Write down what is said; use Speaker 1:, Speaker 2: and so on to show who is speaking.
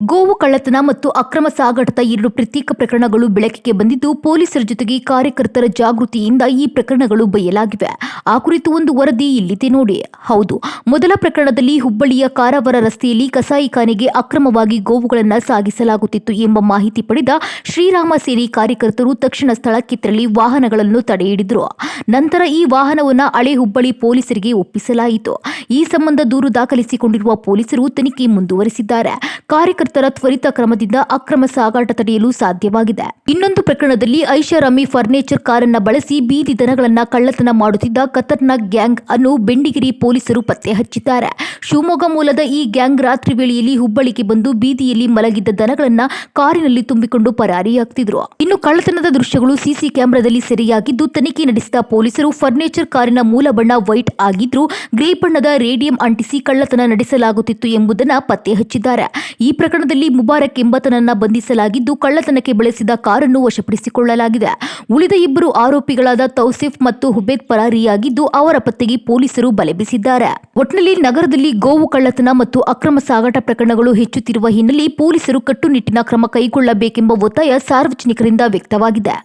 Speaker 1: ಗೋವು ಕಳ್ಳತನ ಮತ್ತು ಅಕ್ರಮ ಸಾಗಾಟದ 2 ಪ್ರತ್ಯೇಕ ಪ್ರಕರಣಗಳು ಬೆಳಕಿಗೆ ಬಂದಿದ್ದು, ಪೊಲೀಸರ ಜೊತೆಗೆ ಕಾರ್ಯಕರ್ತರ ಜಾಗೃತಿಯಿಂದ ಈ ಪ್ರಕರಣಗಳು ಬಯಲಾಗಿವೆ. ಆ ಕುರಿತು ಒಂದು ವರದಿ ಇಲ್ಲಿದೆ ನೋಡಿ. ಹೌದು, ಮೊದಲ ಪ್ರಕರಣದಲ್ಲಿ ಹುಬ್ಬಳ್ಳಿಯ ಕಾರವಾರ ರಸ್ತೆಯಲ್ಲಿ ಕಸಾಯಿಖಾನೆಗೆ ಅಕ್ರಮವಾಗಿ ಗೋವುಗಳನ್ನು ಸಾಗಿಸಲಾಗುತ್ತಿತ್ತು ಎಂಬ ಮಾಹಿತಿ ಪಡೆದ ಶ್ರೀರಾಮ ಸೇನೆ ಕಾರ್ಯಕರ್ತರು ತಕ್ಷಣ ಸ್ಥಳಕ್ಕೆ ತೆರಳಿ ವಾಹನಗಳನ್ನು ತಡೆಹಿಡಿದರು. ನಂತರ ಈ ವಾಹನವನ್ನು ಹಳೆ ಹುಬ್ಬಳ್ಳಿ ಪೊಲೀಸರಿಗೆ ಒಪ್ಪಿಸಲಾಯಿತು. ಈ ಸಂಬಂಧ ದೂರು ದಾಖಲಿಸಿಕೊಂಡಿರುವ ಪೊಲೀಸರು ತನಿಖೆ ಮುಂದುವರೆಸಿದ್ದಾರೆ. ಕಾರ್ಯಕರ್ತರ ತ್ವರಿತ ಕ್ರಮದಿಂದ ಅಕ್ರಮ ಸಾಗಾಟ ತಡೆಯಲು ಸಾಧ್ಯವಾಗಿದೆ. ಇನ್ನೊಂದು ಪ್ರಕರಣದಲ್ಲಿ ಐಷಾರಾಮಿ ಫರ್ನಿಚರ್ ಕಾರನ್ನ ಬಳಸಿ ಬೀದಿ ದನಗಳನ್ನ ಕಳ್ಳತನ ಮಾಡುತ್ತಿದ್ದ ಖತರ್ನಾಕ್ ಗ್ಯಾಂಗ್ ಅನ್ನು ಬೆಂಡಿಗಿರಿ ಪೊಲೀಸರು ಪತ್ತೆ ಹಚ್ಚಿದ್ದಾರೆ. ಶಿವಮೊಗ್ಗ ಮೂಲದ ಈ ಗ್ಯಾಂಗ್ ರಾತ್ರಿ ವೇಳೆಯಲ್ಲಿ ಹುಬ್ಬಳ್ಳಿಗೆ ಬಂದು ಬೀದಿಯಲ್ಲಿ ಮಲಗಿದ್ದ ದನಗಳನ್ನ ಕಾರಿನಲ್ಲಿ ತುಂಬಿಕೊಂಡು ಪರಾರಿಯಾಗ್ತಿದ್ರು. ಇನ್ನು ಕಳ್ಳತನದ ದೃಶ್ಯಗಳು ಸಿಸಿ ಕ್ಯಾಮೆರಾದಲ್ಲಿ ಸೆರೆಯಾಗಿದ್ದು, ತನಿಖೆ ನಡೆಸಿದ ಪೊಲೀಸರು ಫರ್ನಿಚರ್ ಕಾರಿನ ಮೂಲ ಬಣ್ಣ ವೈಟ್ ಆಗಿದ್ರೂ ಗ್ರೇ ಬಣ್ಣದ ರೇಡಿಯಂ ಅಂಟಿಸಿ ಕಳ್ಳತನ ನಡೆಸಲಾಗುತ್ತಿತ್ತು ಎಂಬುದನ್ನು ಪತ್ತೆ ಹಚ್ಚಿದ್ದಾರೆ. ಈ ಪ್ರಕರಣದಲ್ಲಿ ಮುಬಾರಕ್ ಎಂಬಾತನನ್ನ ಬಂಧಿಸಲಾಗಿದ್ದು, ಕಳ್ಳತನಕ್ಕೆ ಬಳಸಿದ ಕಾರನ್ನು ವಶಪಡಿಸಿಕೊಳ್ಳಲಾಗಿದೆ. ಉಳಿದ ಇಬ್ಬರು ಆರೋಪಿಗಳಾದ ತೌಸಿಫ್ ಮತ್ತು ಹುಬೇದ್ ಪರಾರಿಯಾಗಿದ್ದು, ಅವರ ಪತ್ತೆಗೆ ಪೊಲೀಸರು ಬಲೆ ಬೀಸಿದ್ದಾರೆ. ಒಟ್ನಲ್ಲಿ ನಗರದಲ್ಲಿ ಗೋವು ಕಳ್ಳತನ ಮತ್ತು ಅಕ್ರಮ ಸಾಗಾಟ ಪ್ರಕರಣಗಳು ಹೆಚ್ಚುತ್ತಿರುವ ಹಿನ್ನೆಲೆ ಪೊಲೀಸರು ಕಟ್ಟುನಿಟ್ಟಿನ ಕ್ರಮ ಕೈಗೊಳ್ಳಬೇಕೆಂಬ ಒತ್ತಾಯ ಸಾರ್ವಜನಿಕರಿಂದ ವ್ಯಕ್ತವಾಗಿದೆ.